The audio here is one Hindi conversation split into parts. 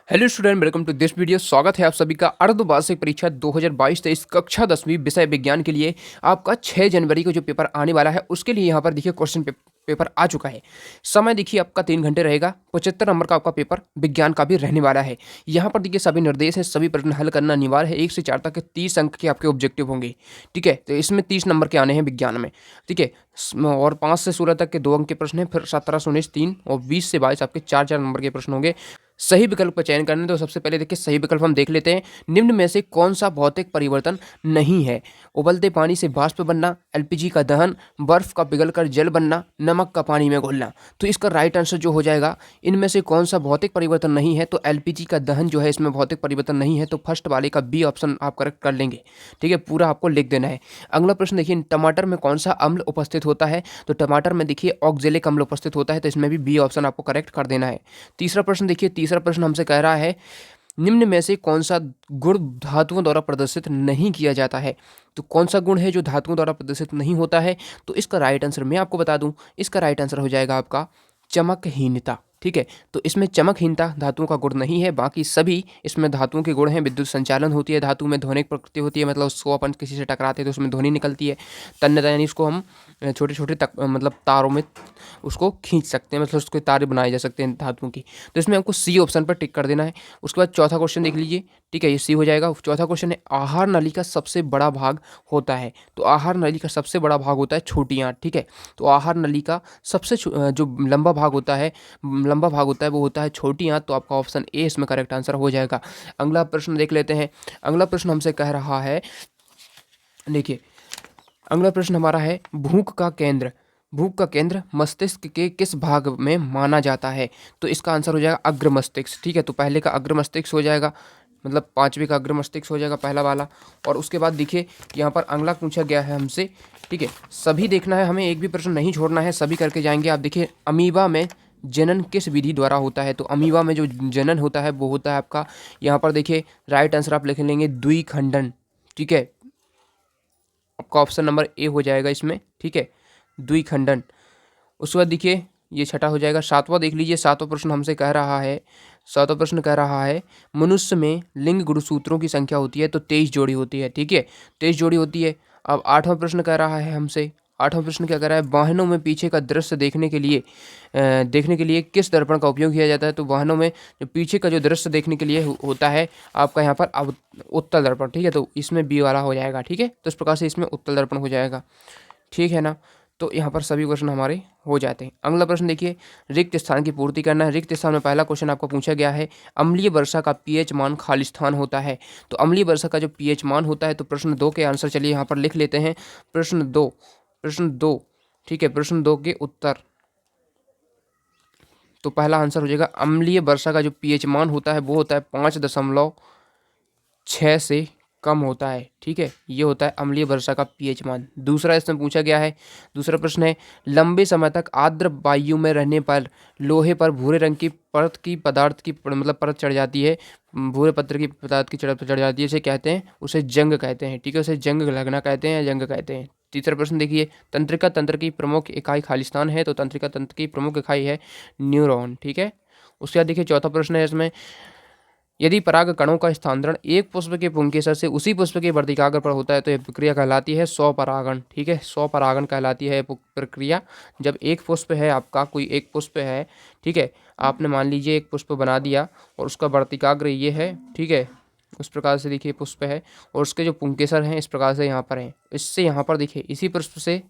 Hello student, welcome to this video. स्वागत है आप सभी का अर्धवार्षिक परीक्षा 2022-23 कक्षा 10वीं विषय विज्ञान के लिए। आपका 6 जनवरी को जो पेपर आने वाला है उसके लिए यहाँ पर देखिए क्वेश्चन पेपर आ चुका है। समय देखिए आपका 3 घंटे रहेगा। 75 नंबर का आपका पेपर विज्ञान का भी रहने वाला है। यहाँ पर देखिए सभी निर्देश है, सभी प्रश्न हल करना अनिवार्य है। 1 से 4 तक के 30 अंक के आपके ऑब्जेक्टिव होंगे। ठीक है, तो इसमें 30 नंबर के आने हैं विज्ञान में। ठीक है, और 5 से 16 तक के 2 अंक के प्रश्न हैं, फिर 17 से 19 3 और 20 से 22 आपके 4 नंबर के प्रश्न होंगे। सही विकल्प का चयन करना है, तो सबसे पहले देखिए सही विकल्प हम देख लेते हैं। निम्न में से कौन सा भौतिक परिवर्तन नहीं है? उबलते पानी से वाष्प बनना, एलपीजी का दहन, बर्फ का पिघलकर जल बनना, नमक का पानी में घुलना। तो इसका राइट आंसर जो हो जाएगा, इनमें से कौन सा भौतिक परिवर्तन नहीं है, तो एलपीजी का दहन जो है इसमें भौतिक परिवर्तन नहीं है। तो फर्स्ट वाले का बी ऑप्शन आप करेक्ट कर लेंगे। ठीक है, पूरा आपको लिख देना है। अगला प्रश्न देखिए, टमाटर में कौन सा अम्ल उपस्थित होता है? तो टमाटर में देखिए ऑक्जेलिक अम्ल उपस्थित होता है, तो इसमें भी बी ऑप्शन आपको करेक्ट कर देना है। तीसरा प्रश्न देखिए, तीसरा प्रश्न हमसे कह रहा है निम्न में से कौन सा गुण धातुओं द्वारा प्रदर्शित नहीं किया जाता है? तो कौन सा गुण है जो धातुओं द्वारा प्रदर्शित नहीं होता है? तो इसका राइट आंसर मैं आपको बता दूं, इसका राइट आंसर हो जाएगा आपका चमकहीनता। ठीक है, तो इसमें चमकहीनता धातुओं का गुण नहीं है, बाकी सभी इसमें धातुओं के गुण हैं। विद्युत संचालन होती है, धातु में ध्वनिक प्रकृति होती है, मतलब उसको अपन किसी से टकराते हैं तो उसमें ध्वनि निकलती है। तन्यता यानी उसको हम छोटे छोटे तक मतलब तारों में उसको खींच सकते हैं, मतलब उसके तारे बनाए जा सकते हैं धातुओं की। तो इसमें हमको सी ऑप्शन पर टिक कर देना है। उसके बाद चौथा क्वेश्चन देख लीजिए। ठीक है, ये सी हो जाएगा। चौथा क्वेश्चन है, आहार नली का सबसे बड़ा भाग होता है? तो आहार नली का सबसे बड़ा भाग होता है छोटी आंत। ठीक है, तो आहार नली का सबसे जो लंबा भाग होता है वो होता है छोटी आंत। तो आपका ऑप्शन ए इसमें करेक्ट आंसर हो जाएगा। अगला प्रश्न देख लेते हैं। अगला प्रश्न हमसे कह रहा है, देखिए अगला प्रश्न हमारा है, भूख का केंद्र मस्तिष्क के किस भाग में माना जाता है? तो इसका आंसर हो जाएगा अग्र मस्तिष्क। ठीक है, तो पहले का अग्र मस्तिष्क हो जाएगा, मतलब 5वीं का अग्र मस्तिष्क हो जाएगा पहला वाला। और उसके बाद देखिए यहाँ पर अगला पूछा गया है हमसे। ठीक है, सभी देखना है हमें, एक भी प्रश्न नहीं छोड़ना है, सभी करके जाएंगे। आप देखिए, अमीबा में जनन किस विधि द्वारा होता है? तो अमीबा में जो जनन होता है वो होता है आपका, यहाँ पर देखिए राइट आंसर आप लिख लेंगे द्विखंडन। ठीक है, आपका ऑप्शन नंबर ए हो जाएगा इसमें। ठीक है, द्विखंडन। उसके बाद देखिए ये छठा हो जाएगा। सातवां देख लीजिए, सातवां प्रश्न हमसे कह रहा है, सातवां प्रश्न कह रहा है, मनुष्य में लिंग गुणसूत्रों की संख्या होती है? तो 23 जोड़ी होती है। ठीक है, 23 जोड़ी होती है। अब आठवां प्रश्न कह रहा है हमसे, आठवां प्रश्न क्या कह रहा है, वाहनों में पीछे का दृश्य देखने के लिए किस दर्पण का उपयोग किया जाता है? तो वाहनों में जो पीछे का जो दृश्य देखने के लिए होता है आपका यहाँ पर उत्तल दर्पण। ठीक है, तो इसमें बी वाला हो जाएगा। ठीक है, तो इस प्रकार से इसमें उत्तल दर्पण हो जाएगा। ठीक है ना, तो यहाँ पर सभी क्वेश्चन हमारे हो जाते हैं। अगला प्रश्न देखिए, रिक्त स्थान की पूर्ति करना है। रिक्त स्थान में पहला क्वेश्चन आपको पूछा गया है, अम्लीय वर्षा का पीएच मान खालिस्तान होता है? तो अम्लीय वर्षा का जो पीएच मान होता है, तो प्रश्न 2 के आंसर चलिए यहाँ पर लिख लेते हैं। प्रश्न 2। ठीक है, प्रश्न 2 के उत्तर, तो पहला आंसर हो जाएगा अम्लीय वर्षा का जो पीएच मान होता है वो होता है 5.6 से कम होता है। ठीक है, ये होता है अम्लीय वर्षा का पीएच मान। दूसरा इसमें पूछा गया है, दूसरा प्रश्न है, लंबे समय तक आर्द्र वायु में रहने पर लोहे पर भूरे रंग की परत की पदार्थ की मतलब परत चढ़ जाती है, भूरे पत्र की पदार्थ की चढ़ जाती है, इसे कहते हैं, उसे जंग कहते हैं। ठीक है, उसे जंग लगना कहते हैं या जंग कहते हैं। तीसरा प्रश्न देखिए, तंत्रिका तंत्र की प्रमुख इकाई खालिस्तान है? तो तंत्रिका तंत्र की प्रमुख इकाई है न्यूरॉन। ठीक है, उसके बाद देखिए चौथा प्रश्न है इसमें, यदि पराग कणों का स्थानांतरण एक पुष्प के पुंकेसर से उसी पुष्प के वर्तिकाग्र पर होता है तो यह प्रक्रिया कहलाती है स्वपरागण। ठीक है, स्वपरागण कहलाती है प्रक्रिया। जब एक पुष्प है आपका, कोई एक पुष्प है, ठीक है, आपने मान लीजिए एक पुष्प बना दिया और उसका वर्तिकाग्र ये है, ठीक है, उस प्रकार से देखिए पुष्प है और उसके जो पुंकेसर हैं इस प्रकार से यहाँ पर हैं। इससे यहाँ पर देखिए इसी पुष्प से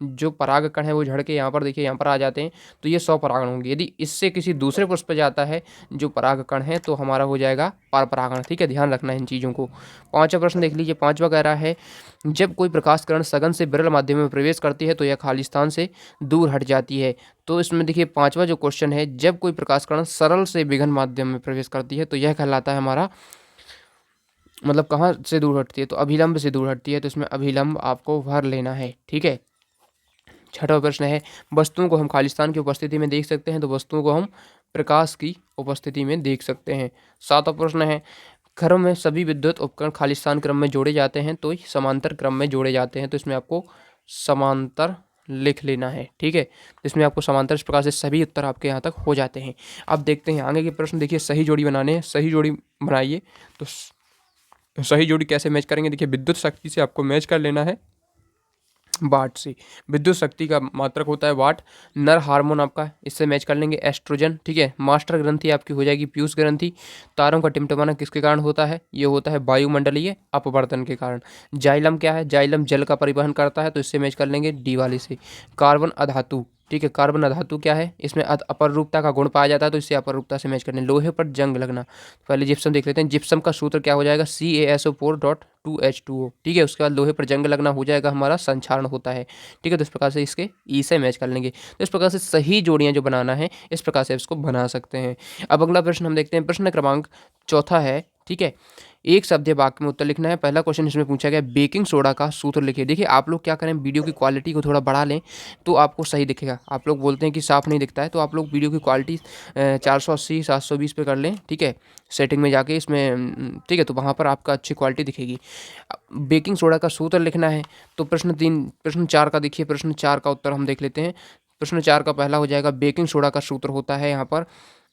जो परागकण है वो झड़ के यहाँ पर देखिए यहाँ पर आ जाते हैं, तो ये स्वपरागण होंगे। यदि इससे किसी दूसरे पुष्प पे जाता है जो परागकण है तो हमारा हो जाएगा परपरागण। ठीक है, ध्यान रखना है इन चीज़ों को। पांचवा प्रश्न देख लीजिए, पांचवा कह रहा है, जब कोई प्रकाश किरण सघन से विरल माध्यम में प्रवेश करती है तो यह खालिस्तान से दूर हट जाती है। तो इसमें देखिए पांचवा जो क्वेश्चन है, जब कोई प्रकाश किरण सरल से विघन माध्यम में प्रवेश करती है तो यह कहलाता है हमारा, मतलब कहाँ से दूर हटती है, तो अभिलंब से दूर हटती है, तो इसमें अभिलंब आपको भर लेना है। ठीक है, छठा प्रश्न है, वस्तुओं को हम खालिस्तान की उपस्थिति में देख सकते हैं? तो वस्तुओं को हम प्रकाश की उपस्थिति में देख सकते हैं। सातवां प्रश्न है, क्रम में सभी विद्युत उपकरण खालिस्तान क्रम में जोड़े जाते हैं तो समांतर क्रम में जोड़े जाते हैं? तो इसमें आपको समांतर लिख लेना है। ठीक है, इसमें आपको समांतर इस प्रकार से सभी उत्तर आपके यहाँ तक हो जाते हैं। अब देखते हैं आगे के प्रश्न। देखिए सही जोड़ी बनाने हैं, सही जोड़ी बनाइए। तो सही जोड़ी कैसे मैच करेंगे? देखिए विद्युत शक्ति से आपको मैच कर लेना है वाट से। विद्युत शक्ति का मात्रक होता है वाट। नर हार्मोन आपका, इससे मैच कर लेंगे एस्ट्रोजन। ठीक है, मास्टर ग्रंथि आपकी हो जाएगी पीयूष ग्रंथि। तारों का टिमटिमाना किसके कारण होता है? ये होता है वायुमंडलीय अपवर्तन के कारण। जाइलम क्या है? जाइलम जल का परिवहन करता है, तो इससे मैच कर लेंगे डी वाले से। कार्बन अधातु, ठीक है, कार्बन अधातु क्या है? इसमें अपरूपता का गुण पाया जाता है, तो इससे अपरूपता से मैच करने। लोहे पर जंग लगना, पहले जिप्सम देख लेते हैं। जिप्सम का सूत्र क्या हो जाएगा? CaSO4.2H2O। ठीक है, उसके बाद लोहे पर जंग लगना हो जाएगा हमारा संक्षारण होता है। ठीक है, तो इस प्रकार से इसके ई से मैच कर लेंगे। तो इस प्रकार से सही जोड़ियां जो बनाना है, इस प्रकार से इसको बना सकते हैं। अब अगला प्रश्न हम देखते हैं, प्रश्न क्रमांक चौथा है। ठीक है, एक शब्द या वाक्य में उत्तर लिखना है। पहला क्वेश्चन इसमें पूछा गया बेकिंग सोडा का सूत्र लिखिए। देखिए आप लोग क्या करें, वीडियो की क्वालिटी को थोड़ा बढ़ा लें तो आपको सही दिखेगा। आप लोग बोलते हैं कि साफ नहीं दिखता है, तो आप लोग वीडियो की क्वालिटी 480 720 पे कर लें। ठीक है, सेटिंग में जाके इसमें ठीक है, तो वहाँ पर आपका अच्छी क्वालिटी दिखेगी। बेकिंग सोडा का सूत्र लिखना है। तो प्रश्न 4 का देखिए, प्रश्न 4 का उत्तर हम देख लेते हैं। प्रश्न 4 का पहला हो जाएगा बेकिंग सोडा का सूत्र होता है यहाँ पर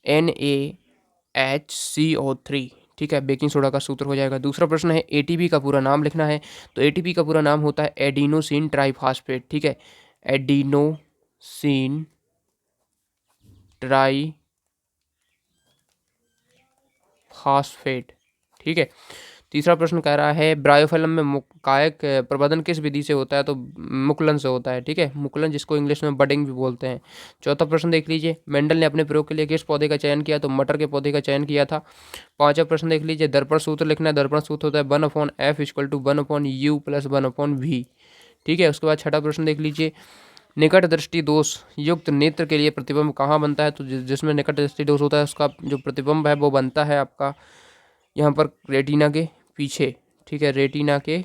NaHCO3। ठीक है, बेकिंग सोडा का सूत्र हो जाएगा। दूसरा प्रश्न है एटीपी का पूरा नाम लिखना है। तो एटीपी का पूरा नाम होता है एडिनोसिन ट्राइफॉस्फेट। ठीक है, एडिनोसिन ट्राइफॉस्फेट। ठीक है, तीसरा प्रश्न कह रहा है ब्रायोफिल्म में कायक प्रवर्धन किस विधि से होता है? तो मुकुलन से होता है। ठीक है, मुकुलन जिसको इंग्लिश में बडिंग भी बोलते हैं। चौथा प्रश्न देख लीजिए, मेंडल ने अपने प्रयोग के लिए किस पौधे का चयन किया? तो मटर के पौधे का चयन किया था। पांचवा प्रश्न देख लीजिए, दर्पण सूत्र लिखना है। दर्पण सूत्र होता है 1/F = 1/U + 1/V। ठीक है, उसके बाद छठा प्रश्न देख लीजिए, निकट दृष्टि दोष युक्त नेत्र के लिए प्रतिबिंब कहाँ बनता है? तो जिसमें निकट दृष्टि दोष होता है उसका जो प्रतिबिंब है वो बनता है आपका यहाँ पर रेटिना के पीछे। ठीक है, रेटिना के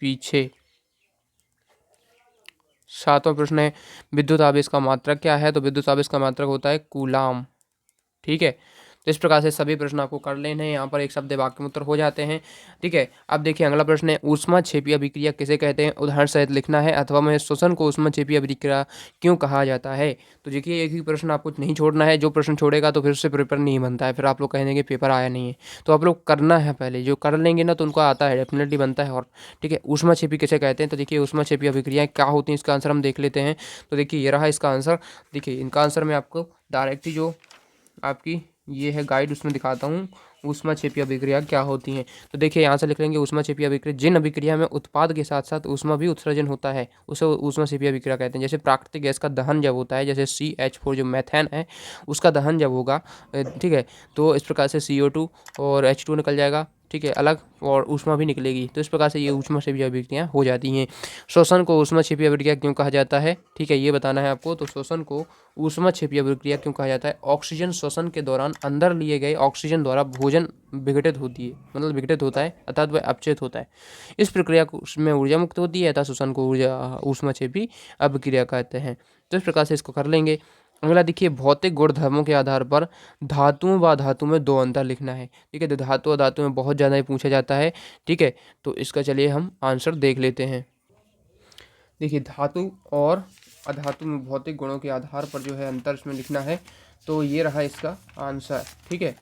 पीछे। सातवां प्रश्न है विद्युत आवेश का मात्रक क्या है? तो विद्युत आवेश का मात्रक होता है कूलाम। ठीक है, तो इस प्रकार से सभी प्रश्न आपको कर लेने हैं। यहाँ पर एक शब्द वाक्य में उत्तर हो जाते हैं। ठीक है, अब देखिए अगला प्रश्न है ऊष्माक्षेपीय अभिक्रिया किसे कहते हैं? उदाहरण सहित लिखना है। अथवा में श्वसन को ऊष्माक्षेपीय अभिक्रिया क्यों कहा जाता है? तो देखिए एक ही प्रश्न आपको नहीं छोड़ना है। जो प्रश्न छोड़ेगा तो फिर उससे पेपर नहीं बनता है, फिर आप लोग कहेंगे पेपर आया नहीं है। तो आप लोग करना है, पहले जो कर लेंगे ना तो उनको आता है, डेफिनेटली बनता है। और ठीक है, ऊष्माक्षेपी किसे कहते हैं? तो देखिए ऊष्माक्षेपीय अभिक्रियाएं क्या होती हैं, इसका आंसर हम देख लेते हैं। तो देखिए ये रहा इसका आंसर। देखिए इनका आंसर मैं आपको डायरेक्टली जो आपकी ये है गाइड उसमें दिखाता हूँ ऊष्माक्षेपीय अभिक्रिया क्या होती हैं। तो देखिए यहाँ से लिख लेंगे ऊष्माक्षेपीय अभिक्रिया जिन अभिक्रिया में उत्पाद के साथ साथ ऊष्मा भी उत्सर्जन होता है उसे ऊष्माक्षेपीय अभिक्रिया कहते हैं। जैसे प्राकृतिक गैस का दहन जब होता है, जैसे CH4 जो मैथेन है उसका दहन जब होगा, ठीक है, तो इस प्रकार से CO2 और H2 निकल जाएगा। ठीक है, अलग, और ऊष्मा भी निकलेगी। तो इस प्रकार से ये ऊष्माक्षेपीय अभिक्रियाएं हो जाती हैं। श्वसन को ऊष्माक्षेपीय अभिक्रिया क्यों कहा जाता है? ठीक है, ये बताना है आपको। तो श्वसन को ऊष्माक्षेपीय अभिक्रिया क्यों कहा जाता है? ऑक्सीजन श्वसन के दौरान अंदर लिए गए ऑक्सीजन द्वारा भोजन विघटित होती है, मतलब विघटित होता है अर्थात वह अपचयित होता है। इस प्रक्रिया में ऊर्जा मुक्त होती है, अतः श्वसन को ऊर्जा ऊष्माक्षेपी अभिक्रिया कहते हैं। तो इस प्रकार से इसको कर लेंगे। अगला देखिए भौतिक गुणधर्मों के आधार पर धातुओं व धातु में दो अंतर लिखना है। ठीक है, तो धातु और धातु में बहुत ज़्यादा ही पूछा जाता है। ठीक है, तो इसका चलिए हम आंसर देख लेते हैं। देखिए धातु और अधातु में भौतिक गुणों के आधार पर जो है अंतर इसमें लिखना है। तो ये रहा इसका आंसर। ठीक है,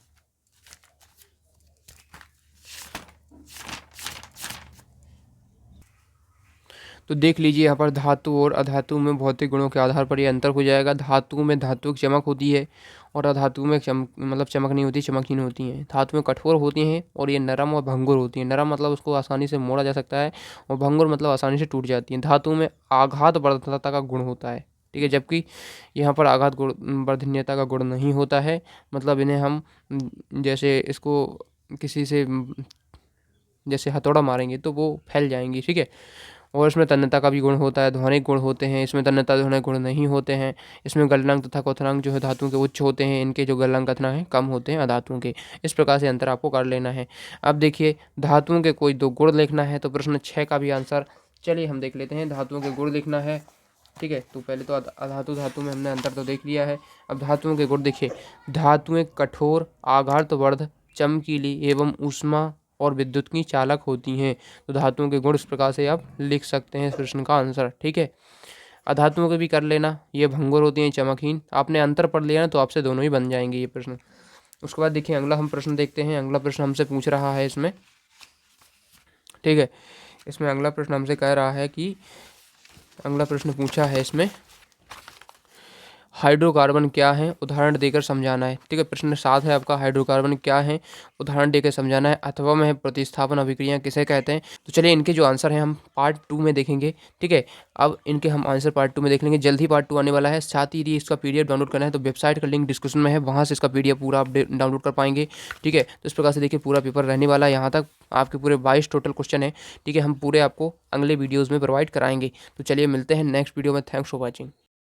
तो देख लीजिए यहाँ पर धातु और अधातु में भौतिक गुणों के आधार पर ये अंतर हो जाएगा। धातु में धातु की चमक होती है और अधातु में चमक नहीं होती, चमकहीन होती हैं। धातु में कठोर होती हैं और ये नरम और भंगुर होती हैं। नरम मतलब उसको आसानी से मोड़ा जा सकता है और भंगुर मतलब आसानी से टूट जाती हैं। धातु में आघात वर्धनता का गुण होता है। ठीक है, जबकि यहाँ पर आघात वर्धनीयता का गुण नहीं होता है। मतलब इन्हें हम जैसे इसको किसी से जैसे हथौड़ा मारेंगे तो वो फैल जाएंगी। ठीक है, और इसमें तन्यता का भी गुण होता है, ध्वनिक गुण होते हैं। इसमें तन्यता ध्वनिक गुण नहीं होते हैं। इसमें गलनांक तथा क्वथनांक जो है धातुओं के उच्च होते हैं, इनके जो गलनांक क्वथनांक हैं कम होते हैं अधातुओं के। इस प्रकार से अंतर आपको कर लेना है। अब देखिए धातुओं के कोई दो गुण लिखना है। तो प्रश्न 6 का भी आंसर चलिए हम देख लेते हैं। धातुओं के गुण लिखना है। ठीक है, तो पहले तो अधातु धातु में हमने अंतर तो देख लिया है। अब धातुओं के गुण देखिए, धातुएं कठोर, आघातवर्ध, चमकीली एवं ऊष्मा और विद्युत की चालक होती हैं। तो धातुओं के गुण इस प्रकार से आप लिख सकते हैं इस प्रश्न का आंसर। ठीक है, अधातुओं के भी कर लेना, ये भंगुर होती हैं, चमकहीन। आपने अंतर पढ़ लिया ना तो आपसे दोनों ही बन जाएंगे ये प्रश्न। उसके बाद देखिए अगला हम प्रश्न देखते हैं। अगला प्रश्न हमसे पूछ रहा है इसमें, ठीक है, इसमें अगला प्रश्न हमसे कह रहा है कि अगला प्रश्न पूछा है इसमें, हाइड्रोकार्बन क्या है, उदाहरण देकर समझाना है। ठीक है, प्रश्न 7 है आपका, हाइड्रोकार्बन क्या है, उदाहरण देकर समझाना है, अथवा में प्रतिस्थापन अभिक्रिया किसे कहते हैं। तो चलिए इनके जो आंसर हैं हम पार्ट 2 में देखेंगे। ठीक है, अब इनके हम आंसर पार्ट 2 में देख लेंगे, जल्द ही पार्ट 2 आने वाला है। साथ ही यदि इसका पीडीएफ डाउनलोड करना है तो वेबसाइट का लिंक डिस्क्रिप्शन में है, वहाँ से इसका पीडीएफ पूरा आप डाउनलोड कर पाएंगे। ठीक है, तो इस प्रकार से देखिए पूरा पेपर रहने वाला है, यहाँ तक आपके पूरे 22 टोटल क्वेश्चन है। ठीक है, हम पूरे आपको अगले वीडियोज़ में प्रोवाइड कराएंगे। तो चलिए मिलते हैं नेक्स्ट वीडियो में। Thanks for watching.